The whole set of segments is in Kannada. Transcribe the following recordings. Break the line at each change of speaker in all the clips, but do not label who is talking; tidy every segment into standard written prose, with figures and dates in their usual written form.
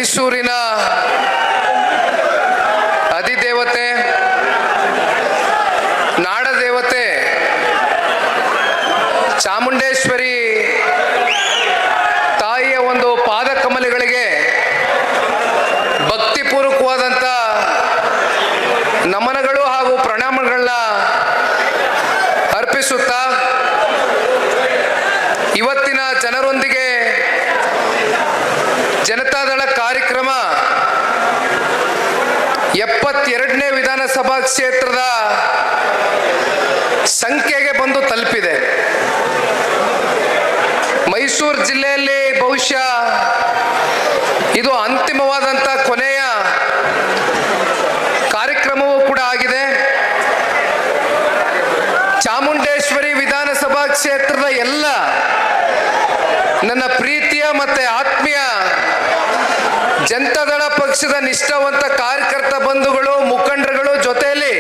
ಮೈಸೂರಿನ ಅಧಿದೇವತೆ, ನಾಡದೇವತೆ ಚಾಮುಂಡೇಶ್ವರಿ ತಾಯಿಯ ಒಂದು ಪಾದಕಮಲಗಳಿಗೆ ಭಕ್ತಿಪೂರ್ವಕವಾದಂಥ ನಮನಗಳು ಹಾಗೂ ಪ್ರಣಾಮಗಳನ್ನ ಅರ್ಪಿಸುತ್ತಾ ಇವತ್ತಿನ ಜನರೊಂದಿಗೆ ಜನತಾದಳ ಕಾರ್ಯಕ್ರಮ 72ನೇ ವಿಧಾನಸಭಾ ಕ್ಷೇತ್ರದ ಸಂಖ್ಯೆಗೆ ಬಂದು ತಲುಪಿದೆ. ಮೈಸೂರು ಜಿಲ್ಲೆಯಲ್ಲಿ ಬಹುಶಃ ಇದು ಅಂತಿಮವಾದಂಥ ಕೊನೆಯ ಕಾರ್ಯಕ್ರಮವೂ ಕೂಡ ಆಗಿದೆ. ಚಾಮುಂಡೇಶ್ವರಿ ವಿಧಾನಸಭಾ ಕ್ಷೇತ್ರದ ಎಲ್ಲ ನನ್ನ ಪ್ರೀತಿಯ ಮತ್ತು ಆತ್ಮೀಯ ಜನತಾದಳ ಪಕ್ಷದ ನಿಷ್ಠಾವಂತ ಕಾರ್ಯಕರ್ತ ಬಂಧುಗಳು, ಮುಖಂಡರುಗಳು, ಜೊತೆಯಲ್ಲಿ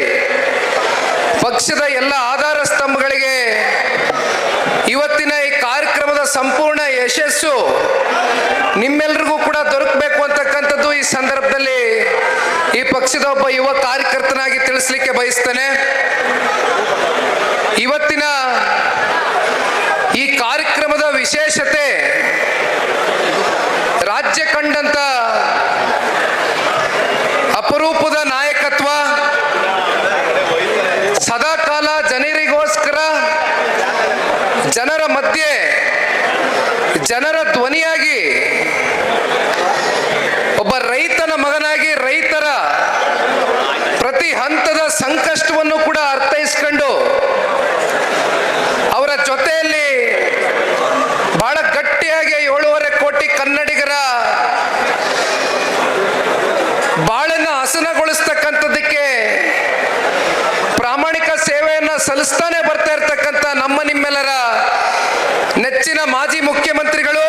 ಪಕ್ಷದ ಎಲ್ಲ ಆಧಾರ ಸ್ತಂಭಗಳಿಗೆ ಇವತ್ತಿನ ಈ ಕಾರ್ಯಕ್ರಮದ ಸಂಪೂರ್ಣ ಯಶಸ್ಸು ನಿಮ್ಮೆಲ್ರಿಗೂ ಕೂಡ ದೊರಕಬೇಕು ಅಂತಕ್ಕಂಥದ್ದು ಈ ಸಂದರ್ಭದಲ್ಲಿ ಈ ಪಕ್ಷದ ಒಬ್ಬ ಯುವ ಕಾರ್ಯಕರ್ತನಾಗಿ ತಿಳಿಸ್ಲಿಕ್ಕೆ ಬಯಸ್ತೇನೆ. ಇವತ್ತಿನ ಈ ಕಾರ್ಯಕ್ರಮದ ವಿಶೇಷತೆ ರಾಜ್ಯ ಕಂಡಂತ ಅಪರೂಪದ ನಾಯಕತ್ವ, ಸದಾಕಾಲ ಜನರಿಗೋಸ್ಕರ ಜನರ ಮಧ್ಯೆ ಜನರ ಧ್ವನಿಯಾಗಿ ಒಬ್ಬ ರೈತನ ಮಗನಾಗಿ ರೈತರ ಪ್ರತಿ ಹಂತದ ಸಂಕಷ್ಟವನ್ನು ಕೂಡ ಅರ್ಥೈಸ್ಕೊಂಡು ಅವರ ಜೊತೆಯಲ್ಲಿ ಬಹಳ ಗಟ್ಟಿಯಾಗಿ 7.5 ಕೋಟಿ ಕನ್ನಡಿಗರ ಬಾಳನ್ನು ಹಸನಗೊಳಿಸ್ತಕ್ಕಂಥದ್ದಕ್ಕೆ ಪ್ರಾಮಾಣಿಕ ಸೇವೆಯನ್ನು ಸಲ್ಲಿಸ್ತಾನೆ ಬರ್ತಾ ಇರ್ತಕ್ಕಂಥ ನಮ್ಮ ನಿಮ್ಮೆಲ್ಲರ ನೆಚ್ಚಿನ ಮಾಜಿ ಮುಖ್ಯಮಂತ್ರಿಗಳು,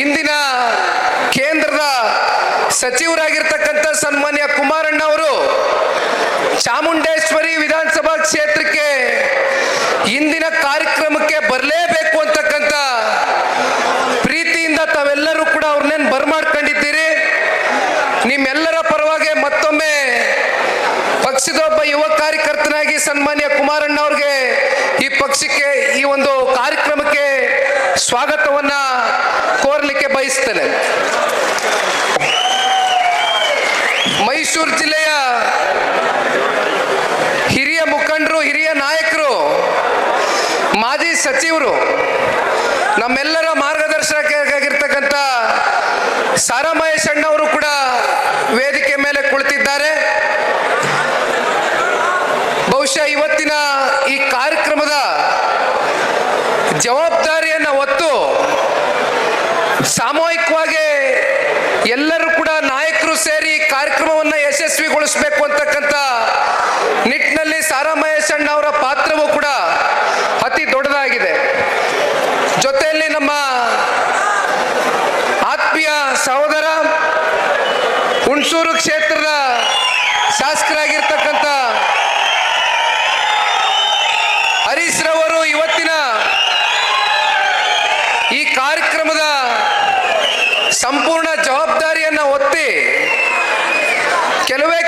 ಇಂದಿನ ಕೇಂದ್ರದ ಸಚಿವರಾಗಿರ್ತಕ್ಕಂಥ ಸನ್ಮಾನ್ಯ ಕುಮಾರಣ್ಣ ಅವರು ಚಾಮುಂಡೇಶ್ವರಿ ವಿಧಾನಸಭಾ ಕ್ಷೇತ್ರಕ್ಕೆ ಇಂದಿನ ಕಾರ್ಯಕ್ರಮಕ್ಕೆ ಬರಲೇಬೇಕು ಅಂತಕ್ಕಂಥ ಪ್ರೀತಿಯಿಂದ ತಾವೆಲ್ಲರೂ ಕೂಡ ಅವ್ರನ್ನೇನು ಬರ್ಮಾಡ್ಕೊಂಡಿದ್ದೀರಿ. ನಿಮ್ಮೆಲ್ಲರ ಪರವಾಗಿ ಮತ್ತೊಮ್ಮೆ ಪಕ್ಷದ ಒಬ್ಬ ಯುವ ಕಾರ್ಯಕರ್ತನಾಗಿ ಸನ್ಮಾನ್ಯ ಕುಮಾರಣ್ಣ ಅವ್ರಿಗೆ ಈ ಪಕ್ಷಕ್ಕೆ ಈ ಒಂದು ಕಾರ್ಯಕ್ರಮಕ್ಕೆ ಸ್ವಾಗತವನ್ನ ಕೋರಲಿಕ್ಕೆ ಬಯಸ್ತೇನೆ. ಮೈಸೂರು ಜಿಲ್ಲೆಯ ಹಿರಿಯ ಮುಖಂಡರು, ಹಿರಿಯ ನಾಯಕರು, ಮಾಜಿ ಸಚಿವರು, ನಮ್ಮೆಲ್ಲರ ಮಾರ್ಗದರ್ಶಕರಾಗಿರ್ತಕ್ಕಂಥ ಸಾರಾ ಮಹೇಶ್ ಅಣ್ಣವರು ಕೂಡ ವೇದಿಕೆ ಮೇಲೆ ಕುಳಿತಿದ್ದಾರೆ. ಬಹುಶಃ ಇವತ್ತಿನ ಈ ಕಾರ್ಯಕ್ರಮದ ಜವಾಬ್ದಾರಿಯನ್ನು ಹೊತ್ತು ಸಾಮೂಹಿಕವಾಗಿ ಎಲ್ಲರೂ ಕೂಡ ನಾಯಕರು ಸೇರಿ ಕಾರ್ಯಕ್ರಮವನ್ನು ಯಶಸ್ವಿಗೊಳಿಸಬೇಕು ಅಂತಕ್ಕಂಥ ನಿಟ್ಟಿನಲ್ಲಿ ಸಾರಾ ಮಹೇಶ್ ಅಣ್ಣ ಅವರ ಪಾತ್ರವೂ ಕೂಡ ಅತಿ ದೊಡ್ಡದಾಗಿದೆ. ಜೊತೆಯಲ್ಲಿ ನಮ್ಮ ಆತ್ಮೀಯ ಸಹೋದರ ಹುಣಸೂರು ಕ್ಷೇತ್ರದ ಶಾಸಕರಾಗಿರ್ತಕ್ಕಂಥ ಹರೀಶ್ ರವರು ಇವತ್ತಿನ ಈ ಕಾರ್ಯಕ್ರಮದ ಸಂಪೂರ್ಣ ಜವಾಬ್ದಾರಿಯನ್ನು ಹೊತ್ತಿ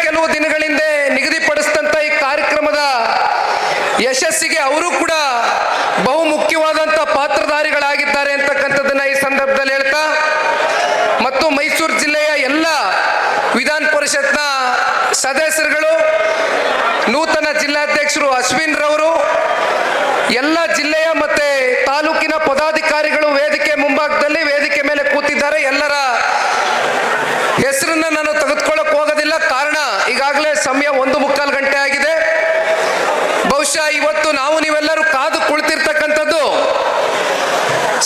ಕೆಲವು ದಿನಗಳಿಂದ ನಿಗದಿಪಡಿಸಿದಂಥ ಈ ಕಾರ್ಯಕ್ರಮದ ಯಶಸ್ಸಿಗೆ ಅವರು ಕೂಡ ಬಹು ಮುಖ್ಯವಾದಂಥ ಪಾತ್ರಧಾರಿಗಳಾಗಿದ್ದಾರೆ ಅಂತಕ್ಕಂಥದ್ದನ್ನ ಈ ಸಂದರ್ಭದಲ್ಲಿ ಹೇಳ್ತಾ, ಮತ್ತು ಮೈಸೂರು ಜಿಲ್ಲೆಯ ಎಲ್ಲ ವಿಧಾನ ಪರಿಷತ್ನ ಸದಸ್ಯರುಗಳು, ನೂತನ ಜಿಲ್ಲಾಧ್ಯಕ್ಷರು ಅಶ್ವಿನ್ ರವರು, ಎಲ್ಲ ಜಿಲ್ಲೆಯ ಮತ್ತೆ ತಾಲೂಕಿನ ಪದಾಧಿಕಾರಿಗಳು ವೇದಿಕೆ ಮುಂಭಾಗದಲ್ಲಿ ವೇದಿಕೆ ಮೇಲೆ ಕೂತಿದ್ದಾರೆ. ಎಲ್ಲರ ಹೆಸರನ್ನ ನಾನು ತೆಗೆದುಕೊಳ್ಳಕ್ಕೆ ಹೋಗೋದಿಲ್ಲ, ಕಾರಣ ಈಗಾಗಲೇ ಸಮಯ 1:15 ಗಂಟೆ ಆಗಿದೆ. ಬಹುಶಃ ಇವತ್ತು ನಾವು ನೀವೆಲ್ಲರೂ ಕಾದು ಕುಳಿತಿರ್ತಕ್ಕಂಥದ್ದು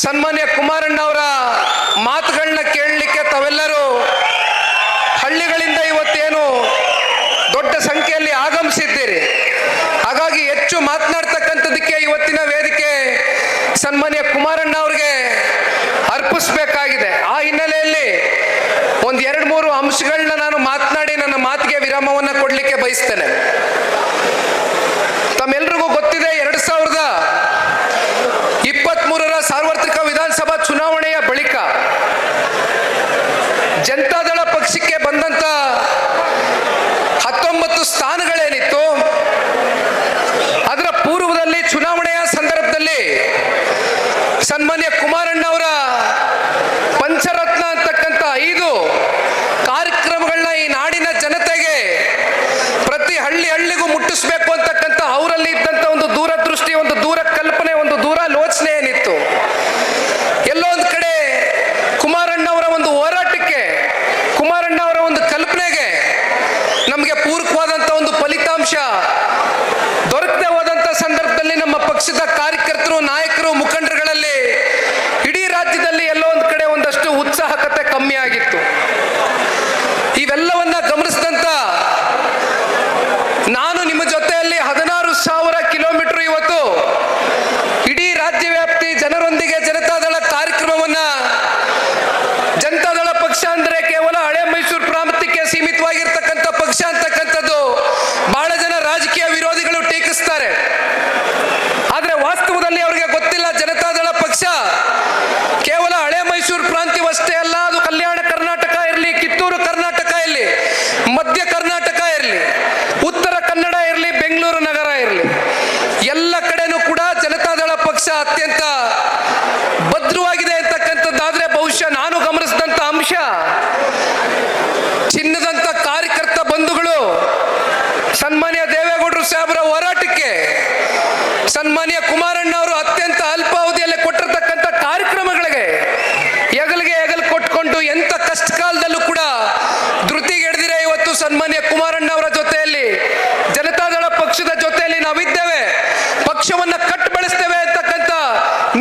ಸನ್ಮಾನ್ಯ ಕುಮಾರಣ್ಣ ಅವರ ಮಾತುಗಳನ್ನ ಕೇಳಲಿಕ್ಕೆ. ತಾವೆಲ್ಲರೂ ಹಳ್ಳಿಗಳಿಂದ ಇವತ್ತೇನು ದೊಡ್ಡ ಸಂಖ್ಯೆಯಲ್ಲಿ ಆಗಮಿಸಿದ್ದೀರಿ, ಹಾಗಾಗಿ ಹೆಚ್ಚು ಮಾತನಾಡ್ತಕ್ಕಂಥದ್ದಕ್ಕೆ ಇವತ್ತಿನ ವೇದಿಕೆ ಸನ್ಮಾನ್ಯ ಕುಮಾರಣ್ಣ ಅವರಿಗೆ ಅರ್ಪಿಸಬೇಕಾಗಿದೆ. ಆ ಹಿನ್ನೆಲೆಯಲ್ಲಿ ಒಂದು 2-3 ಅಂಶಗಳನ್ನ ನಾನು ಮಾತನಾಡಿ ನನ್ನ ಮಾತಿಗೆ ವಿರಾಮವನ್ನು ಕೊಡಲಿಕ್ಕೆ ಬಯಸ್ತೇನೆ. ತಮ್ಮೆಲ್ರಿಗೂ ಗೊತ್ತಿದೆ, 2023ರ ಸಾರ್ವತ್ರಿಕ ವಿಧಾನಸಭಾ ಚುನಾವಣೆಯ ಬಳಿಕ ಜನತಾದಳ ಪಕ್ಷಕ್ಕೆ ಬಂದಂತ 19 ಸ್ಥಾನಗಳೇನಿತ್ತು, ಅದರ ಪೂರ್ವದಲ್ಲಿ ಚುನಾವಣೆಯ ಸಂದರ್ಭದಲ್ಲಿ ಸನ್ಮಾನ್ಯ ಕುಮಾರಣ್ಣ ಅವರ ಪಂಚರತ್ನ ಅಂತಕ್ಕಂಥ 5 ಕಾರ್ಯಕ್ರಮಗಳನ್ನ ಈ ನಾಡಿನ ಜನತೆಗೆ ಪ್ರತಿ ಹಳ್ಳಿಗೂ ಮುಟ್ಟಿಸ್ಬೇಕು ಅಂತಕ್ಕಂಥ ಅವರಲ್ಲಿ ಇದ್ದಂಥ ಒಂದು ದೂರದೃಷ್ಟಿ, ಒಂದು ದೂರ ಕಲ್ಪನೆ, ಒಂದು ದೂರಾಲೋಚನೆ ಏನಿತ್ತು, ಎಲ್ಲೋ ಒಂದು ಕಡೆ ಕುಮಾರಣ್ಣ ಅವರ ಒಂದು ಹೋರಾಟಕ್ಕೆ, ಕುಮಾರಣ್ಣ ಅವರ ಒಂದು ಕಲ್ಪನೆಗೆ ನಮಗೆ ಪೂರಕವಾದಂಥ ಒಂದು ಫಲಿತಾಂಶ ದೊರಕದೆ ಹೋದಂಥ ಸಂದರ್ಭದಲ್ಲಿ ನಮ್ಮ ಪಕ್ಷದ ಕಾರ್ಯಕರ್ತರು, ನಾಯಕರು, ಮುಖಂಡರುಗಳಲ್ಲಿ ಇಡೀ ರಾಜ್ಯದಲ್ಲಿ ಎಲ್ಲೋ ಒಂದು ಕಡೆ ಒಂದಷ್ಟು ಉತ್ಸಾಹಕತೆ ಕಮ್ಮಿ ಆಗಿತ್ತು. ಇವೆಲ್ಲವನ್ನ ಗಮನಿಸಿದಂತ ನಾನು ನಿಮ್ಮ ಜೊತೆಯಲ್ಲಿ 16,000 ಕಿಲೋಮೀಟರ್ ಇವತ್ತು ಇಡೀ ರಾಜ್ಯ ವ್ಯಾಪ್ತಿ ಜನರೊಂದಿಗೆ ಜನತಾದಳ ಕಾರ್ಯಕ್ರಮವನ್ನ, ಜನತಾದಳ ಪಕ್ಷ ಅಂದ್ರೆ ಕೇವಲ ಹಳೆ ಮೈಸೂರು ಪ್ರಾಂತ್ಯಕ್ಕೆ ಸೀಮಿತವಾಗಿರ್ತಕ್ಕಂಥ ಪಕ್ಷ ಅಂತಕ್ಕಂಥದ್ದು ಬಹಳ ಜನ ರಾಜಕೀಯ ವಿರೋಧಿಗಳು ಟೀಕಿಸ್ತಾರೆ. ಆದ್ರೆ ವಾಸ್ತವದಲ್ಲಿ ಅವರಿಗೆ ಗೊತ್ತಿಲ್ಲ, ಜನತಾದಳ ಪಕ್ಷ ಕೇವಲ ಹಳೆ ಮೈಸೂರು ಪ್ರಾಂತ್ಯವಷ್ಟೇ ಅಲ್ಲ, ಅದು ಕಲ್ಯಾಣ ಕರ್ನಾಟಕ ಇರಲಿ, ಕಿತ್ತೂರು ಕರ್ನಾಟಕ ಇರಲಿ, ಮಧ್ಯ ಕರ್ನಾಟಕ ಇರಲಿ, ಉತ್ತರ ಕನ್ನಡ ಇರಲಿ, ಬೆಂಗಳೂರು ನಗರ ಇರಲಿ, ಎಲ್ಲ ಕಡೆನೂ ಕೂಡ ಜನತಾದಳ ಪಕ್ಷ ಅತ್ಯಂತ ಭದ್ರವಾಗಿದೆ ಅಂತಕ್ಕಂಥದ್ದಾದ್ರೆ ಬಹುಶಃ ನಾನು ಗಮನಿಸಿದಂತ ಅಂಶ, ಚಿನ್ನದಂತ ಕಾರ್ಯಕರ್ತ ಬಂಧುಗಳು ಸನ್ಮಾನ್ಯ ದೇವೇಗೌಡರು ಸಾಹೇಬರ ಹೋರಾಟಕ್ಕೆ ಸನ್ಮಾನ್ಯ ಕುಮಾರಣ್ಣ ಅವರು ಅತ್ಯಂತ ಅಲ್ಪಾವಧಿಯಲ್ಲಿ ಕೊಟ್ಟಿರ್ತಕ್ಕಂಥ ಕಾರ್ಯಕ್ರಮಗಳಿಗೆ ಹೆಗಲು ಕೊಟ್ಕೊಂಡು ಎಂತ ಕಷ್ಟ ಕಾಲದಲ್ಲೂ ಕೂಡ ಧೃತಿಗೆಡ್ದಿರೆ ಇವತ್ತು ಸನ್ಮಾನ್ಯ ಕುಮಾರಣ್ಣ ಅವರ ಜೊತೆಯಲ್ಲಿ, ಜನತಾದಳ ಪಕ್ಷದ ಜೊತೆಯಲ್ಲಿ ನಾವಿದ್ದೇವೆ, ಪಕ್ಷವನ್ನ ಕಟ್ಟು ಬೆಳೆಸ್ತೇವೆ ಅಂತಕ್ಕಂಥ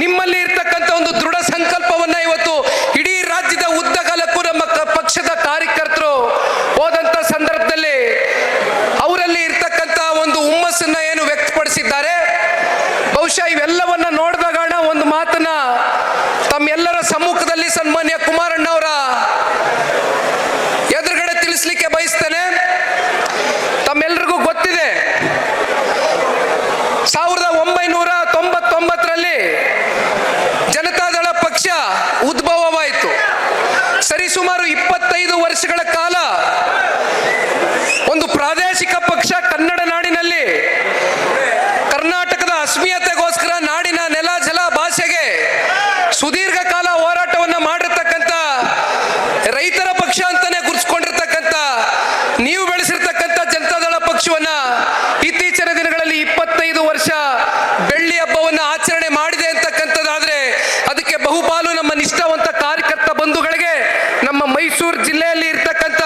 ನಿಮ್ಮಲ್ಲಿ ಇರ್ತಕ್ಕಂಥ ಒಂದು ದೃಢ ಸಂಕಲ್ಪವನ್ನ ಇವತ್ತು ಇಡೀ ರಾಜ್ಯದ ಉದ್ದಗಲಕ್ಕೂ ನಮ್ಮ ಪಕ್ಷದ ಕಾರ್ಯಕರ್ತರು ಹೋದಂತ ಸಂದರ್ಭದಲ್ಲಿ ಅವರಲ್ಲಿ ಇರ್ತಕ್ಕಂಥ ಒಂದು ಹುಮ್ಮಸ್ಸನ್ನ ಏನು ವ್ಯಕ್ತಪಡಿಸಿದ್ದಾರೆ. ಬಹುಶಃ ಇವೆಲ್ಲವನ್ನ ನೋಡಿದಾಗ ಒಂದು ಮಾತನ್ನ ತಮ್ಮೆಲ್ಲರ ಸಮ್ಮುಖದಲ್ಲಿ ಸನ್ಮಾನ್ಯ ಕುಮಾರಣ್ಣ ಅವರ ಎದುರುಗಡೆ ತಿಳಿಸ್ಲಿಕ್ಕೆ ಬಯಸ್ತೇನೆ. ತಮ್ಮೆಲ್ಲರಿಗೂ ಗೊತ್ತಿದೆ, 1999ರಲ್ಲಿ ಜನತಾದಳ ಪಕ್ಷ ಉದ್ಭವವಾಯಿತು. ಸರಿಸುಮಾರು 25 ವರ್ಷಗಳ ಕಾಲ ಒಂದು ಪ್ರಾದೇಶಿಕ ಪಕ್ಷ ಕನ್ನಡ ನಾಡಿನಲ್ಲಿ ಕರ್ನಾಟಕದ ಅಸ್ಮಿಯತೆಗೋಸ್ಕರ ನಾಡಿನ ನೆಲ, ಜಲ, ಭಾಷೆಗೆ ಸುದೀರ್ಘ ಕಾಲ ಹೋರಾಟವನ್ನ ಮಾಡಿರ್ತಕ್ಕಂಥ ರೈತರ ಪಕ್ಷ ಅಂತಾನೆ ಗುರುತಿಸಿಕೊಂಡಿರ್ತಕ್ಕಂಥ ನೀವು ಬೆಳೆಸಿರ್ತಕ್ಕಂಥ ಜನತಾದಳ ಪಕ್ಷವನ್ನ ಇತ್ತೀಚಿನ ದಿನಗಳಲ್ಲಿ 25 ವರ್ಷ ಬೆಳ್ಳಿ ಹಬ್ಬವನ್ನ ಆಚರಣೆ ಮಾಡಿದೆ ಅಂತಕ್ಕಂಥದ್ದಾದ್ರೆ ಅದಕ್ಕೆ ಬಹುಪಾಲು ನಮ್ಮ ನಿಷ್ಠಾವಂತ ಕಾರ್ಯಕರ್ತ ಬಂಧುಗಳಿಗೆ, ನಮ್ಮ ಮೈಸೂರು ಜಿಲ್ಲೆಯಲ್ಲಿ ಇರ್ತಕ್ಕಂಥ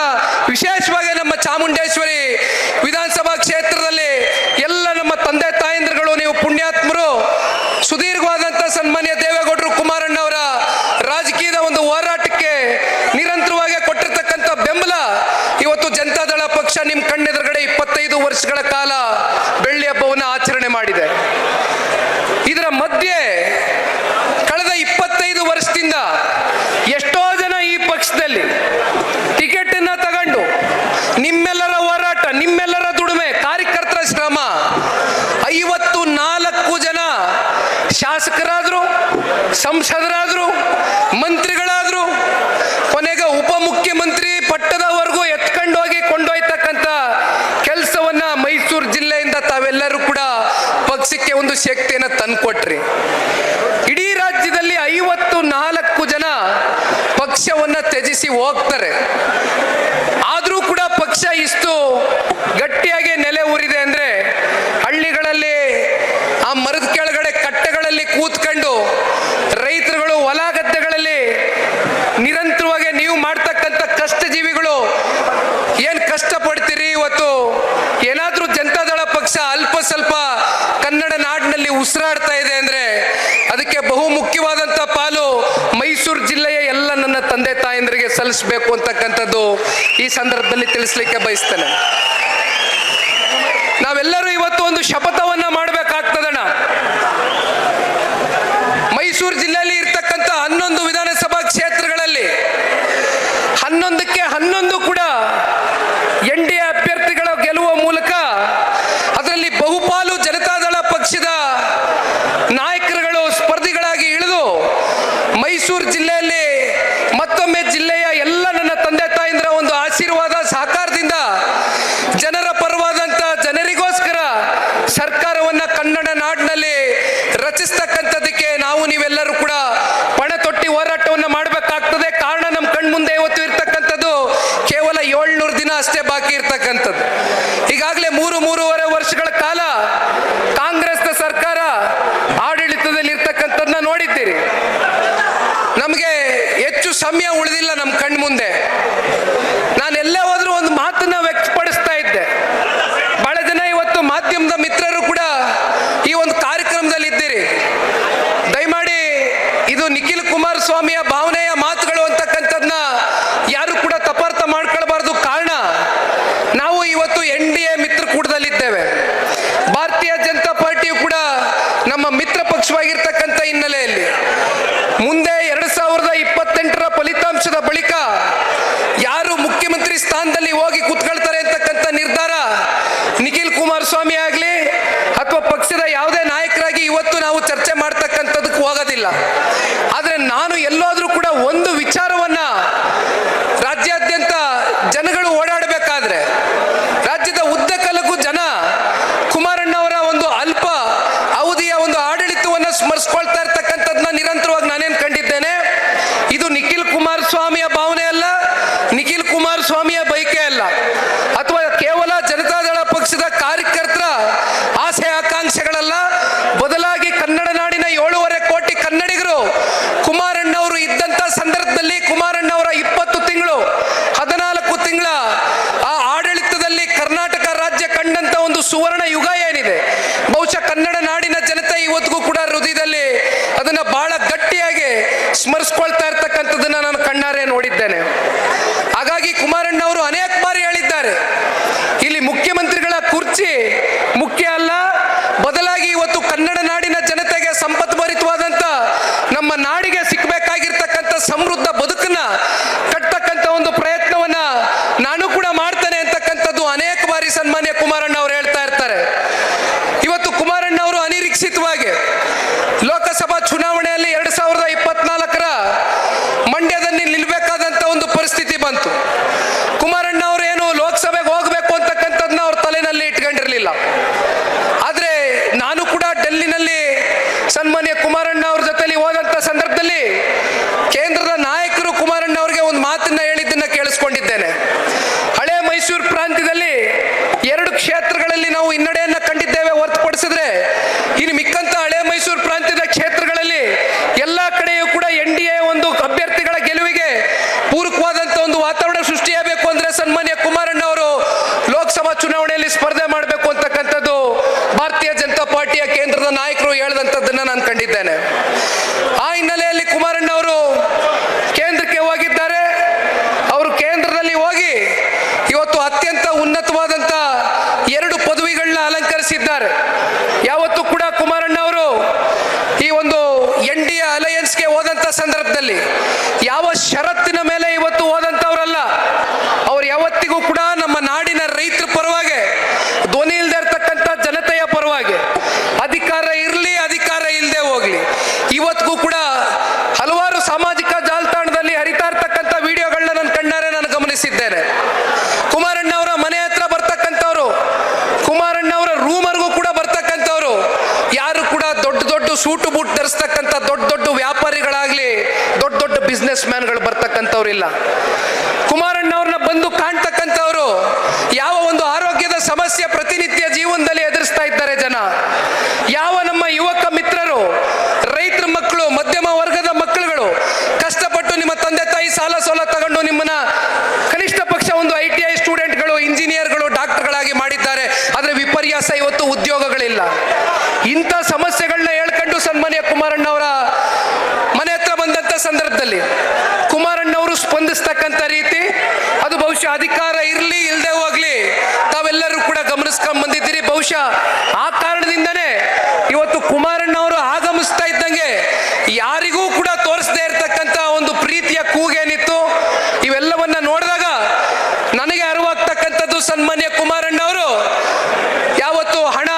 ವಿಶೇಷವಾಗಿ ನಮ್ಮ ಚಾಮುಂಡೇಶ್ವರಿ ವಿಧಾನಸಭಾ ಕ್ಷೇತ್ರದಲ್ಲಿ ಎಲ್ಲ ನಮ್ಮ ತಂದೆ ತಾಯಂದ್ರುಗಳು, ನೀವು ಪುಣ್ಯಾತ್ಮರು, ಸುದೀರ್ಘವಾದಂಥ ಸನ್ಮಾನ್ಯ ದೇವೇಗೌಡರು ಕುಮಾರಣ್ಣ ಅವರ ರಾಜಕೀಯದ ಒಂದು ಹೋರಾಟಕ್ಕೆ ನಿರಂತರವಾಗಿ ಕೊಟ್ಟಿರ್ತಕ್ಕಂಥ ಬೆಂಬಲ ಇವತ್ತು ಜನತಾದಳ ಪಕ್ಷ ನಿಮ್ಮ ಕಣ್ಣೆದುರುಗಡೆ 25 ವರ್ಷಗಳ ಕಾಲ ಬೆಳ್ಳಿ ಹಬ್ಬವನ್ನು ಆಚರಣೆ ಮಾಡಿದೆ. ಇದರ ಮಧ್ಯೆ ಕಳೆದ 25 ವರ್ಷದಿಂದ ಎಷ್ಟೋ ಜನ ಈ ಪಕ್ಷದಲ್ಲಿ ಟಿಕೆಟ್ ಅನ್ನ ತಗೊಂಡು ನಿಮ್ಮೆಲ್ಲರ ಹೋರಾಟ, ನಿಮ್ಮೆಲ್ಲರ ದುಡಿಮೆ, ಕಾರ್ಯಕರ್ತರ ಶ್ರಮ 54 ಜನ ಶಾಸಕರಾದ್ರು, ಸಂಸದರಾದ್ರು, ಮಂತ್ರಿಗಳಾದ್ರು, ಕೊನೆಗೆ ಉಪಮುಖ್ಯಮಂತ್ರಿ ಪಟ್ಟದವರೆಗೂ ಎತ್ಕೊಂಡೋಗಿ ಕೊಂಡೊಯ್ತಕ್ಕಂಥ ಕೆಲಸವನ್ನ ಮೈಸೂರು ಜಿಲ್ಲೆಯಿಂದ ತಾವೆಲ್ಲರೂ ಕೂಡ ಪಕ್ಷಕ್ಕೆ ಒಂದು ಶಕ್ತಿಯನ್ನು ತಂದುಕೊಟ್ರಿ. ಇಡೀ ರಾಜ್ಯದಲ್ಲಿ 54 ಜನ ಪಕ್ಷವನ್ನ ತ್ಯಜಿಸಿ ಹೋಗ್ತಾರೆ. ಆದ್ರೂ ಕೂಡ ಪಕ್ಷ ಇಷ್ಟು ಗಟ್ಟಿಯಾಗಿ ನೆಲೆ ಊರಿದೆ ಅಂದ್ರೆ ಹಳ್ಳಿಗಳಲ್ಲಿ ಆ ಮರದ ಕೆಳಗಡೆ ಕಟ್ಟೆಗಳಲ್ಲಿ ಕೂತ್ಕೊಂಡು ರೈತರುಗಳು ಹೊಲ ಗದ್ದೆಗಳಲ್ಲಿ ನಿರಂತರವಾಗಿ ನೀವು ಮಾಡ್ತಕ್ಕಂಥ ಕಷ್ಟ ಜೀವಿಗಳು ಏನ್ ಕಷ್ಟ ಪಡ್ತೀರಿ, ಇವತ್ತು ಏನಾದ್ರೂ ಜನತಾದಳ ಪಕ್ಷ ಅಲ್ಪ ಸ್ವಲ್ಪ ಕನ್ನಡ ನಾಡಿನಲ್ಲಿ ಉಸಿರಾಡ್ತಾ ಇದೆ ಅಂದ್ರೆ ಅದಕ್ಕೆ ಬಹು ಮುಖ್ಯವಾದಂತ ಪಾಲು ಮೈಸೂರು ಜಿಲ್ಲೆಯ ಎಲ್ಲ ನನ್ನ ತಂದೆ ತಾಯಂದ್ರಿಗೆ ಸಲ್ಲಿಸಬೇಕು ಅಂತಕ್ಕಂಥದ್ದು ಈ ಸಂದರ್ಭದಲ್ಲಿ ತಿಳಿಸ್ಲಿಕ್ಕೆ ಬಯಸ್ತೇನೆ. ನಾವೆಲ್ಲರೂ ಇವತ್ತು ಒಂದು ಶಪಥವನ್ನ ಮಾಡಬೇಕಾಗ್ತದಣ್ಣ. ಮೈಸೂರು ಜಿಲ್ಲೆಯಲ್ಲಿ ಇರ್ತಕ್ಕಂಥ 11 ವಿಧಾನಸಭಾ ಕ್ಷೇತ್ರಗಳಲ್ಲಿ 11ಕ್ಕೆ 11 ಕೂಡ NDA ಅಭ್ಯರ್ಥಿಗಳ ಗೆಲ್ಲುವ ಮೂಲಕ ಅದರಲ್ಲಿ ಬಹುಪಾಲು ಜನತಾದಳ ಪಕ್ಷದ ನಾಯಕರುಗಳು ಸ್ಪರ್ಧಿಗಳಾಗಿ ಇಳಿದು ಮೈಸೂರು ಜಿಲ್ಲೆಯಲ್ಲಿ ಮತ್ತೊಮ್ಮೆ ಜಿಲ್ಲೆಯ ಎಲ್ಲ ನನ್ನ ತಂದೆ ಕಣ್ಮುಂದೆ ಇವತ್ತು ಇರ್ತಕ್ಕಂಥದ್ದು ಕೇವಲ 700 ದಿನ ಅಷ್ಟೇ ಬಾಕಿ ಇರ್ತಕ್ಕಂಥದ್ದು. ಈಗಾಗಲೇ ಮೂರುವರೆ ವರ್ಷಗಳ ಕಾಲ ಕಾಂಗ್ರೆಸ್ನ ಸರ್ಕಾರ ಆಡಳಿತದಲ್ಲಿ ಇರ್ತಕ್ಕಂಥದ್ದನ್ನ ನೋಡಿದ್ದೀರಿ. ನಮಗೆ ಹೆಚ್ಚು ಸಮಯ ಉಳಿದಿಲ್ಲ ನಮ್ಮ ಕಣ್ಮುಂದೆ. ನಾನು ಎಲ್ಲೇ ಹೋದ್ರೂ ಒಂದು ಮಾತನ್ನ ವ್ಯಕ್ತಪಡಿಸ್ತಾ ಇದ್ದೆ. ಬಹಳ ಜನ ಇವತ್ತು ಮಾಧ್ಯಮದ ಮಿತ್ರರು ಕೂಡ ಈ ಒಂದು ಕಾರ್ಯಕ್ರಮದಲ್ಲಿ ಇದ್ದೀರಿ. ದಯಮಾಡಿ ಇದು ನಿಖಿಲ್ ಕುಮಾರಸ್ವಾಮಿಯ ಭಾವನೆಯ ಮಾತುಗಳು ಅಂತಕ್ಕಂಥದ್ದನ್ನ ಯಾರು ಕೂಡ ತಪಾರ್ಥ ಮಾಡ್ಕೊಳ್ಬಾರ್ದು. ಕಾರಣ ನಾವು ಇವತ್ತು NDA ಮಿತ್ರಕೂಟದಲ್ಲಿದ್ದೇವೆ. ಭಾರತೀಯ ಜನತಾ ಪಾರ್ಟಿಯು ಕೂಡ ನಮ್ಮ ಮಿತ್ರ ಪಕ್ಷವಾಗಿರ್ತಕ್ಕಂಥ ಹಿನ್ನೆಲೆಯಲ್ಲಿ ಮುಂದೆ 2028ರ ಫಲಿತಾಂಶದ ಬಳಿಕ ಯಾರು ಮುಖ್ಯಮಂತ್ರಿ ಸ್ಥಾನದಲ್ಲಿ ಹೋಗಿ ಕೂತ್ಕೊಳ್ತಾರೆ ಅಂತಕ್ಕಂಥ ನಿರ್ಧಾರ ನಿಖಿಲ್ ಕುಮಾರಸ್ವಾಮಿ ಆಗಲಿ ಅಥವಾ ಪಕ್ಷದ ಯಾವುದೇ ನಾಯಕರಾಗಿ ಇವತ್ತು ನಾವು ಚರ್ಚೆ ಮಾಡ್ತಕ್ಕಂಥದಕ್ಕೆ ಹೋಗೋದಿಲ್ಲ. ಆದರೆ ನಾನು ಎಲ್ಲಾದ್ರೂ ಕೂಡ ಒಂದು ವಿಚಾರವನ್ನ ರಾಜ್ಯಾದ್ಯಂತ ಜನಗಳು ಓಡಾಡಬೇಕಾದ್ರೆ ರಾಜ್ಯದ ಉದ್ದಗಲಕ್ಕೂ ಜನ ಕುಮಾರಣ್ಣವರ ಒಂದು ಅಲ್ಪ ಅವಧಿಯ ಒಂದು ಆಡಳಿತವನ್ನು ಸ್ಮರಿಸ್ಕೊಳ್ತಾ ಇರ್ತಕ್ಕಂಥದ್ದನ್ನ ನಿರಂತರವಾಗಿ ನಾನೇನು ಕಂಡಿದ್ದೇನೆ. ಇದು ನಿಖಿಲ್ ಕುಮಾರಸ್ವಾಮಿಯ ಭಾವನೆ ಅಲ್ಲ, ನಿಖಿಲ್ ಕುಮಾರಸ್ವಾಮಿಯ ಬಯಕೆ ಅಲ್ಲ, ಅಥವಾ ಕೇವಲ ಜನತಾದಳ ಪಕ್ಷದ ಕಾರ್ಯಕರ್ತರ ಆಸೆ ಆಕಾಂಕ್ಷೆಗಳಲ್ಲ. ಬದಲಾಗಿ ಕನ್ನಡ ನಾಡಿನ 7.5 ಕೋಟಿ ಕನ್ನಡಿಗರು ಕುಮಾರಣ್ಣವರು ಇದ್ದಂಥ ಸಂದರ್ಭದಲ್ಲಿ ಕುಮಾರಣ್ಣವರ 20 ತಿಂಗಳು 14 ತಿಂಗಳ ಆ ಆಡಳಿತದಲ್ಲಿ ಕರ್ನಾಟಕ ರಾಜ್ಯ ಕಂಡಂತ ಒಂದು ಸುವರ್ಣ ಯುಗ ಏನಿದೆ, ಬಹುಶಃ ಕನ್ನಡ ನಾಡಿನ ಜನತೆ ಇವತ್ತಿಗೂ ಕೂಡ ಹೃದಯದಲ್ಲಿ ಅದನ್ನ ಬಹಳ ಗಟ್ಟಿಯಾಗಿ ಸ್ಮರಿಸ್ಕೊಳ್ತಾ ಇರ್ತಕ್ಕಂಥದ್ದನ್ನ ನಾನು ಕಣ್ಣಾರೆ ನೋಡಿದ್ದೇನೆ. ಹಾಗಾಗಿ ಕುಮಾರಣ್ಣವರು ಅನೇಕ ಬಾರಿ ಹೇಳಿದ್ದಾರೆ, ಇಲ್ಲಿ ಮುಖ್ಯಮಂತ್ರಿಗಳ ಕುರ್ಚಿ ಮುಖ್ಯ ಅಲ್ಲ, ಬದಲಾಗಿ ಇವತ್ತು ಕನ್ನಡ ನಾಡಿನ ಜನತೆಗೆ ಸಂಪತ್ಭರಿತವಾದಂಥ ನಮ್ಮ ನಾಡಿಗೆ ಸಿಕ್ಕಬೇಕಾಗಿರ್ತಕ್ಕಂಥ ಸಮೃದ್ಧ ಬದುಕನ್ನ ಕಟ್ಟತಕ್ಕಂಥ ಒಂದು ಪ್ರಯತ್ನವನ್ನ ನಾನು ಕೂಡ ಮಾಡ್ತೇನೆ ಅಂತಕ್ಕಂಥದ್ದು ಅನೇಕ ಬಾರಿ ಸನ್ಮಾನ್ಯ ಕುಮಾರಣ್ಣ ಅವರು ಹೇಳ್ತಾ ಇರ್ತಾರೆ. ಇವತ್ತು ಕುಮಾರಣ್ಣ ಅವರು ಅನಿರೀಕ್ಷಿತವಾಗಿ ಲೋಕಸಭಾ ಚುನಾವಣೆಯಲ್ಲಿ 2024ರ ಮಂಡ್ಯದಲ್ಲಿ ನಿಲ್ಬೇಕಾದಂತ ಒಂದು ಪರಿಸ್ಥಿತಿ ಬಂತು. ಕುಮಾರಣ್ಣ ಅವರು ಏನು ಲೋಕಸಭೆಗೆ ಹೋಗ್ಬೇಕು ಅಂತಕ್ಕಂಥದ್ದನ್ನ ಅವ್ರ ತಲೆನಲ್ಲಿ ಇಟ್ಕೊಂಡಿರ್ಲಿಲ್ಲ. ಆದ್ರೆ ನಾನು ಕೂಡ ಡೆಲ್ಲಿನಲ್ಲಿ ಸನ್ಮಾನ್ಯ ಕುಮಾರಣ್ಣ ಅವ್ರ ಜೊತೆಲಿ ಹೋದಂತ ಸಂದರ್ಭದಲ್ಲಿ ಕೇಂದ್ರದ ನಾಯಕರು ಕುಮಾರಣ್ಣ ಅವರಿಗೆ ಒಂದು ಮಾತನ್ನ ಹೇಳಿದ್ದನ್ನ ಕೇಳಿಸ್ಕೊಂಡಿದ್ದೇನೆ. ಹಳೆ ಮೈಸೂರು ಪ್ರಾಂತ್ಯದಲ್ಲಿ 2 ಕ್ಷೇತ್ರಗಳಲ್ಲಿ ನಾವು ಹಿನ್ನಡೆಯನ್ನ ಕಂಡಿದ್ದೇವೆ ಹೊರತುಪಡಿಸಿದ್ರೆ ಇನ್ನು ಮಿಕ್ಕಂತ ಹಳೆ ಮೈಸೂರು ಪ್ರಾಂತ್ಯದ ಕ್ಷೇತ್ರಗಳಲ್ಲಿ ಎಲ್ಲಾ ಕಡೆಯೂ ಕೂಡ NDA ಒಂದು ಅಭ್ಯರ್ಥಿಗಳ ಗೆಲುವಿಗೆ ಪೂರಕವಾದಂತ ಒಂದು ವಾತಾವರಣ ಸೃಷ್ಟಿಯಾಗಬೇಕು ಅಂದ್ರೆ ಸನ್ಮಾನ್ಯ ಕುಮಾರಣ್ಣ ಅವರು ಲೋಕಸಭಾ ಚುನಾವಣೆಯಲ್ಲಿ ಸ್ಪರ್ಧೆ ಮಾಡಬೇಕು ಅಂತಕ್ಕಂಥದ್ದು ಭಾರತೀಯ ಜನತಾ ಪಾರ್ಟಿಯ ಕೇಂದ್ರದ ನಾಯಕರು ಹೇಳಿದಂಥದ್ದನ್ನ ನಾನು ಕಂಡಿದ್ದೇನೆ. ಆ ಹಿನ್ನೆಲೆಯಲ್ಲಿ ಕುಮಾರಣ್ಣ ಅವರು ಕೇಂದ್ರಕ್ಕೆ ಹೋಗಿದ್ದಾರೆ. ಅವರು ಕೇಂದ್ರದಲ್ಲಿ ಹೋಗಿ ಇವತ್ತು ಅತ್ಯಂತ ಉನ್ನತವಾದಂತ 2 ಪದವಿಗಳನ್ನ ಅಲಂಕರಿಸಿದ್ದಾರೆ. ಯಾವತ್ತೂ ಕೂಡ ಕುಮಾರಣ್ಣ ಅವರು ಈ ಒಂದು NDA ಅಲಯನ್ಸ್ಗೆ ಹೋದಂತ ಸಂದರ್ಭದಲ್ಲಿ ಯಾವ ಷರತ್ತಿನ ಮೇಲೆ ಇವತ್ತು ಹೋದಂತವರಲ್ಲ. ಅವ್ರು ಯಾವತ್ತಿಗೂ ಕೂಡ ನಮ್ಮ ನಾಡಿನ ರೈತರ ಪರವಾಗಿ, ಧ್ವನಿ ಇಲ್ಲದೆ ಇರ್ತಕ್ಕಂಥ ಜನತೆಯ ಪರವಾಗಿ, ಅಧಿಕಾರ ಇರಲಿ ಅಧಿಕಾರ ಇಲ್ಲದೆ ಹೋಗ್ಲಿ, ಇವತ್ತಿಗೂ ಕೂಡ ಹಲವಾರು ಸಾಮಾಜಿಕ ಜಾಲತಾಣದಲ್ಲಿ ಹರಿತಾ ಇರ್ತಕ್ಕಂಥ ವಿಡಿಯೋಗಳನ್ನ ನನ್ನ ಕಣ್ಣಾರೆ ನಾನು ಗಮನಿಸಿದ್ದೇನೆ. ಕುಮಾರಣ್ಣ ಅವರ ಮನೆ ಹತ್ರ ಬರ್ತಕ್ಕಂಥವ್ರು, ಕುಮಾರಣ್ಣ ಅವರ ರೂಮರ್ಗೂ ಕೂಡ ಬರ್ತಕ್ಕಂಥವ್ರು ಯಾರು ಕೂಡ ದೊಡ್ಡ ಸೂಟು ಬೂಟ್ ಧರಿಸ್ತಕ್ಕಂಥ ದೊಡ್ಡ ವ್ಯಾಪಾರಿಗಳಾಗ್ಲಿ ದೊಡ್ಡ ಬಿಸ್ನೆಸ್ ಮ್ಯಾನ್ಗಳು ಬರ್ತಕ್ಕಂಥವ್ರಿಲ್ಲ. ಕುಮಾರಣ್ಣ ಅವ್ರನ್ನ ಬಂದು ಕಾಣ್ತಕ್ಕಂಥವ್ರು ಯಾವ ಒಂದು ಆರೋಗ್ಯದ ಸಮಸ್ಯೆ ಪ್ರತಿನಿತ್ಯ ಜೀವನದಲ್ಲಿ ಎದುರಿಸ್ತಾ ಇದ್ದಾರೆ ಜನ, ಯಾವ ನಮ್ಮ ಯುವಕ ಮಿತ್ರರು, ರೈತರ ಮಕ್ಕಳು, ಮಧ್ಯಮ ವರ್ಗದ ಮಕ್ಕಳುಗಳು ಕಷ್ಟಪಟ್ಟು ನಿಮ್ಮ ತಂದೆ ತಾಯಿ ಸಾಲ ಸೋಲ ತಗೊಂಡು ನಿಮ್ಮನ್ನ ಕನಿಷ್ಠ ಪಕ್ಷ ಒಂದು ITI ಸ್ಟೂಡೆಂಟ್ಗಳು, ಇಂಜಿನಿಯರ್ಗಳು, ಡಾಕ್ಟರ್ಗಳಾಗಿ ಮಾಡಿದ್ದಾರೆ. ಆದ್ರೆ ವಿಪರ್ಯಾಸ ಇವತ್ತು ಉದ್ಯೋಗಗಳಿಲ್ಲ. ಇಂಥ ಸಮಸ್ಯೆಗಳನ್ನ ಹೇಳ್ಕೊಂಡು ಸನ್ಮಾನ್ಯ ಕುಮಾರಣ್ಣ ಅವರ ಮನೆ ಹತ್ರ ಬಂದಂತ ಸಂದರ್ಭದಲ್ಲಿ ಕುಮಾರಣ್ಣವರು ಸ್ಪಂದಿಸ್ತಕ್ಕಂಥ ರೀತಿ ಅದು ಬಹುಶಃ ಅಧಿಕಾರ ಇರಲಿ ಇಲ್ಲದೆ ಹೋಗ್ಲಿ ತಾವೆಲ್ಲರೂ ಕೂಡ ಗಮನಿಸ್ಕೊಂಡ್ ಬಂದಿದ್ದೀರಿ. ಬಹುಶಃ ಆ ಕಾರಣದಿಂದನೇ ಇವತ್ತು ಕುಮಾರಣ್ಣ ಅವರು ಆಗಮಿಸ್ತಾ ಇದ್ದಂಗೆ ಯಾರಿಗೂ ಕೂಡ ತೋರಿಸದೇ ಇರತಕ್ಕಂಥ ಒಂದು ಪ್ರೀತಿಯ ಕೂಗೇನಿತ್ತು, ಇವೆಲ್ಲವನ್ನ ನೋಡಿದಾಗ ನನಗೆ ಅರಿವಾಗ್ತಕ್ಕಂಥದ್ದು ಸನ್ಮಾನ್ಯ ಕುಮಾರಣ್ಣ ಅವರು ಯಾವತ್ತು ಹಣ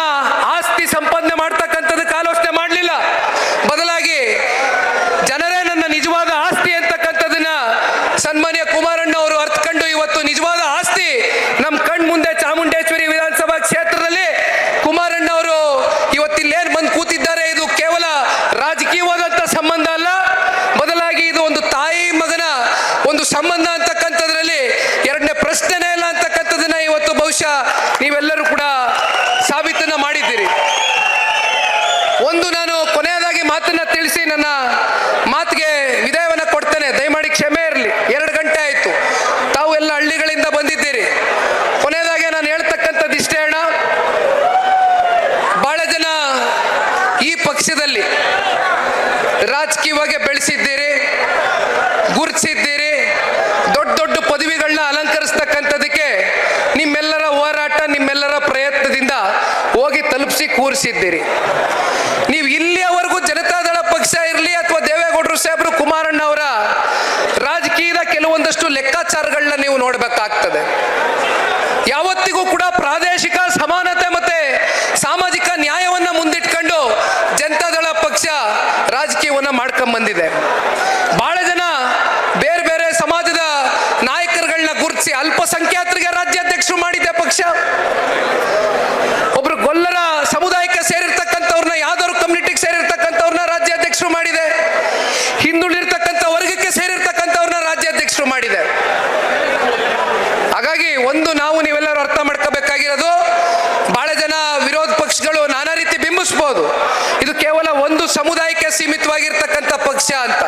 ಆಸ್ತಿ ಸಂಪಾದನೆ ಮಾಡ್ತಕ್ಕಂಥದ್ದಕ್ಕೆ ಆಲೋಚನೆ ಮಾಡಲಿಲ್ಲ. ಬದಲಾಗಿ ಜನರೇ ನನ್ನ ನಿಜವಾದ ಆಸ್ತಿ ಅಂತಕ್ಕಂಥದ್ದನ್ನ ಸನ್ಮಾನ್ಯ ಕುಮಾರಣ್ಣ ಅವರು ಅರ್ಥಕೊಂಡು ಇವತ್ತು ನಿಜವಾದ ಆಸ್ತಿ ನಮ್ಮ ಕಣ್ ಮುಂದೆ ಚಾಮುಂಡೇಶ್ವರಿ ವಿಧಾನಸಭಾ ಕ್ಷೇತ್ರದಲ್ಲಿ ಕುಮಾರಣ್ಣ ಅವರು ಇವತ್ತಿಲ್ಲೇನು ಬಂದು ಕೂತಿದ್ದಾರೆ. ಇದು ಕೇವಲ ರಾಜಕೀಯವಾದಂಥ ಸಂಬಂಧ ಅಲ್ಲ, ಬದಲಾಗಿ ಇದು ಒಂದು ತಾಯಿ ಮಗನ ಒಂದು ಬಹುಶಃ ನೀವೆಲ್ಲರೂ ಕೂಡ ಸಾಬೀತನ್ನ ಮಾಡಿದ್ದೀರಿ. ಒಂದು ನಾನು ಕೊನೆಯದಾಗಿ ಮಾತನ್ನ ತಿಳಿಸಿ ನನ್ನ ಮಾತಿಗೆ ವಿದಾಯವನ್ನ ಕೊಡ್ತೇನೆ. ದಯಮಾಡಿ ಕ್ಷಮೆ ಇರಲಿ. 2 ಗಂಟೆ ಆಯಿತು. ತಾವು ಎಲ್ಲ ಹಳ್ಳಿಗಳಿಂದ ಬಂದಿದ್ದೀರಿ. ಕೊನೆಯದಾಗಿ ನಾನು ಹೇಳ್ತಕ್ಕಂಥದ್ದು ಇಷ್ಟೇ ಅಣ್ಣ, ಬಹಳ ಜನ ಈ ಪಕ್ಷದಲ್ಲಿ ರಾಜಕೀಯವಾಗಿ ಬೆಳೆಸಿದ್ದೀರಿ, ಗುರುತಿಸಿದ್ದೀರಿ, ದೊಡ್ಡ ದೊಡ್ಡ ಪದವಿಗಳನ್ನ ಅಲಂಕರಿಸ್ತಕ್ಕಂಥದಕ್ಕೆ ನಿಮ್ಮೆಲ್ಲರ ಹೋರಾಟ, ನಿಮ್ಮೆಲ್ಲರ ಪ್ರಯತ್ನದಿಂದ ಹೋಗಿ ತಲುಪಿಸಿ ಕೂರಿಸಿದ್ದೀರಿ. ನೀವು ಇಲ್ಲಿಯವರೆಗೂ ಜನತಾದಳ ಪಕ್ಷ ಇರಲಿ ಅಥವಾ ದೇವೇಗೌಡರು ಸಾಹೇಬರು, ಕುಮಾರಣ್ಣ ಅವರ ರಾಜಕೀಯದ ಕೆಲವೊಂದಷ್ಟು ಲೆಕ್ಕಾಚಾರಗಳನ್ನ ನೀವು ನೋಡಬೇಕಾಗ್ತದೆ. ಯಾವತ್ತಿಗೂ ಕೂಡ ಪ್ರಾದೇಶಿಕ ಸಮಾನತೆ ಮತ್ತೆ ಸಾಮಾಜಿಕ ನ್ಯಾಯವನ್ನ ಮುಂದಿಟ್ಕೊಂಡು ಜನತಾದಳ ಪಕ್ಷ ರಾಜಕೀಯವನ್ನ ಮಾಡ್ಕೊಂಡ್ ಬಂದಿದೆ. ಬಹಳ ಜನ ಬೇರೆ ಬೇರೆ ಸಮಾಜದ ನಾಯಕರುಗಳನ್ನ ಗುರುತಿಸಿ ಅಲ್ಪಸಂಖ್ಯಾತರಿಗೆ ರಾಜ್ಯಾಧ್ಯಕ್ಷರು ಮಾಡಿದೆ ಪಕ್ಷ. ಒಬ್ರು ಗೊಲ್ಲರ ಸಮುದಾಯಕ್ಕೆ ಸೇರಿರ್ತಕ್ಕಂಥವ್ರನ್ನ, ಯಾವ್ದಾದ್ರು ಕಮ್ಯುನಿಟಿಗೆ ಸೇರಿರ್ತಕ್ಕಂಥವ್ರನ್ನ ರಾಜ್ಯಾಧ್ಯಕ್ಷರು ಮಾಡಿದೆ. ಹಿಂದುಳಿರ್ತಕ್ಕಂಥ ವರ್ಗಕ್ಕೆ ಸೇರಿರ್ತಕ್ಕಂಥವ್ರನ್ನ ರಾಜ್ಯಾಧ್ಯಕ್ಷರು ಮಾಡಿದೆ. ಹಾಗಾಗಿ ಒಂದು ನಾವು ನೀವೆಲ್ಲರೂ ಅರ್ಥ ಮಾಡ್ಕೋಬೇಕಾಗಿರೋದು, ಬಹಳ ಜನ ವಿರೋಧ ಪಕ್ಷಗಳು ನಾನಾ ರೀತಿ ಬಿಂಬಿಸ್ಬೋದು ಇದು ಕೇವಲ ಒಂದು ಸಮುದಾಯಕ್ಕೆ ಸೀಮಿತವಾಗಿರ್ತಕ್ಕಂಥ ಪಕ್ಷ ಅಂತ.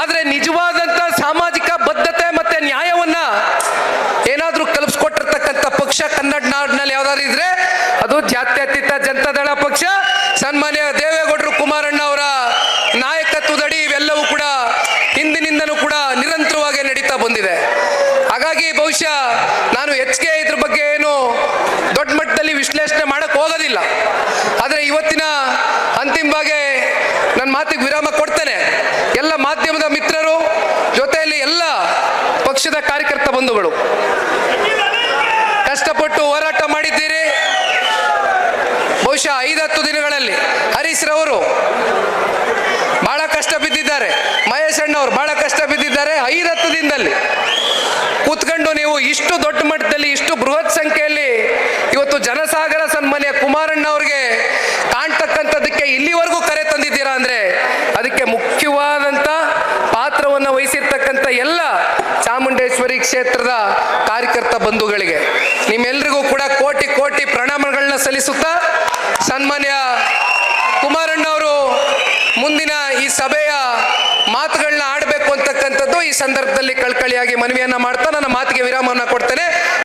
ಆದ್ರೆ ನಿಜವಾದಂತ ಸಾಮಾಜಿಕ ಬದ್ಧತೆ ಮತ್ತೆ ನ್ಯಾಯವನ್ನ ಏನಾದ್ರೂ ಕಲ್ಪಿಸ್ಕೊಟ್ಟಿರ್ತಕ್ಕಂಥ ಪಕ್ಷ ಕನ್ನಡ ನಾಡಿನಲ್ಲಿ ಯಾವ್ದಾದ್ರು ಇದ್ರೆ ಅದು ಜಾತ್ಯತೀತ ಜನತಾದಳ ಪಕ್ಷ. ಸನ್ಮಾನ್ಯ ದೇವೇಗೌಡರು, ಕುಮಾರಣ್ಣ ಅವರ ನಾಯಕತ್ವದಡಿ ಇವೆಲ್ಲವೂ ಕೂಡ ಹಿಂದಿನಿಂದನೂ ಕೂಡ ನಿರಂತರವಾಗಿ ನಡೀತಾ ಬಂದಿದೆ. ಹಾಗಾಗಿ ಬಹುಶಃ ನಾನು ಹೆಚ್ಚಿಗೆ ಇದ್ರ ಬಗ್ಗೆ ಏನು ದೊಡ್ಡ ಮಟ್ಟದಲ್ಲಿ ವಿಶ್ಲೇಷಣೆ ಮಾಡಕ್ ಹೋಗೋದಿಲ್ಲ. ಆದರೆ ಇವತ್ತಿನ ಅಂತಿಮವಾಗಿ ನನ್ನ ಮಾತಿಗೆ ವಿರಾಮ ಕೊಡ್ತೇನೆ. ಎಲ್ಲ ಮಾಧ್ಯಮದ ಮಿತ್ರರು ಜೊತೆಯಲ್ಲಿ ಎಲ್ಲ ಪಕ್ಷದ ಕಾರ್ಯಕರ್ತ ಬಂಧುಗಳು ಕಷ್ಟಪಟ್ಟು ಹೋರಾಟ ಮಾಡಿದ್ದೀರಿ. ಬಹುಶಃ 5-10 ದಿನಗಳಲ್ಲಿ ಹರೀಶ್ ರವರು ಬಹಳ ಕಷ್ಟ ಬಿದ್ದಿದ್ದಾರೆ, ಮಹೇಶ್ ಅಣ್ಣವರು ಬಹಳ ಕಷ್ಟ ಬಿದ್ದಿದ್ದಾರೆ. 5-10 ದಿನದಲ್ಲಿ ಕೂತ್ಕೊಂಡು ನೀವು ಇಷ್ಟು ದೊಡ್ಡ ಮಟ್ಟದಲ್ಲಿ, ಇಷ್ಟು ಬೃಹತ್ ಸಂಖ್ಯೆಯಲ್ಲಿ ಇವತ್ತು ಜನಸಾಗರ ಸನ್ಮಾನ್ಯ ಕುಮಾರಣ್ಣ ಅವ್ರಿಗೆ ಕಾಣ್ತಕ್ಕಂಥದ್ದಕ್ಕೆ ಇಲ್ಲಿವರೆಗೂ ಕರೆ ತಂದಿದ್ದೀರಾ ಅಂದ್ರೆ ಅದಕ್ಕೆ ಮುಖ್ಯವಾದಂತ ಪಾತ್ರವನ್ನು ವಹಿಸಿರ್ತಕ್ಕಂಥ ಎಲ್ಲ ಚಾಮುಂಡೇಶ್ವರಿ ಕ್ಷೇತ್ರದ ಕಾರ್ಯಕರ್ತ ಬಂಧುಗಳಿಗೆ ನಿಮ್ಮೆಲ್ಲರಿಗೂ ಕೂಡ ಕೋಟಿ ಕೋಟಿ ಪ್ರಣಾಮಗಳನ್ನ ಸಲ್ಲಿಸುತ್ತಾ, ಸನ್ಮಾನ್ಯ ಕುಮಾರಣ್ಣ ಅವರು ಮುಂದಿನ ಈ ಸಭೆಯ ಮಾತುಗಳನ್ನ ಆಡಬೇಕು ಅಂತಕ್ಕಂಥದ್ದು ಈ ಸಂದರ್ಭದಲ್ಲಿ ಕಳ್ಕಳಿಯಾಗಿ ಮನವಿಯನ್ನ ಮಾಡ್ತಾ ನನ್ನ ಮಾತಿಗೆ ವಿರಾಮವನ್ನು